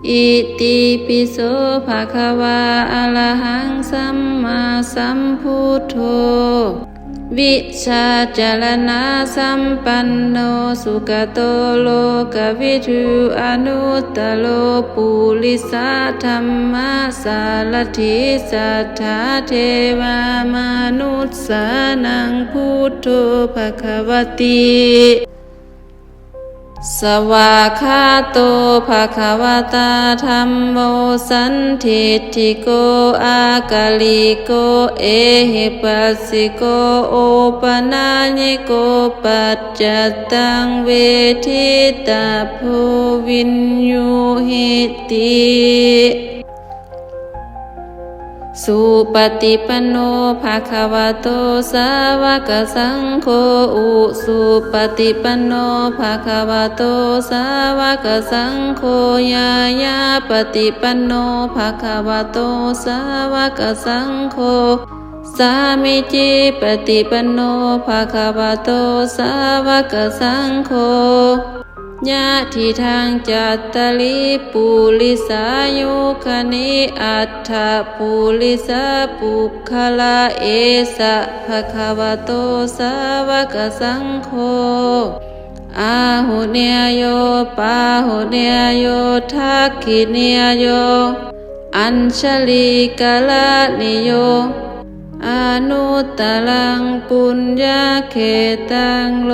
อิติปิโสภะคะวาอะระหังสัมมาสัมพุทโธวิชาจารณะสัมปันโนสุขโตโลกวิทูอนุตตโลปุริสธัมมาสารถิสัทธาเทวามนุสสานังพุทโธภควติสวากขาโตภควตาธัมโมสันทิฏฐิโกอากาลิโกเอหิปัสสิโกโอปนาญิโกปัจจตังเวทิตาโพวินยูหิติสุปฏิปันโนภะคะวะโตสาวกสังโฆอุสุปฏิปันโนภะคะวะโตสาวกสังโฆยายาปฏิปันโนภะคะวะโตสาวกสังโฆสามิจิปฏิปันโนภะคะวะโตสาวกสังโฆญาทิทางจัตตลิปุริสายุคณิอัตถปุริสาปุคคละเอสะภะคะวะโตสาวกสังโฆอาหุเนยโยปาหุเนยโยทักขิเนยโยอัญชลีกาลนิโยอนุตตรังปุญญาเขตังโล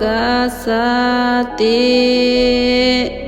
กัสสติ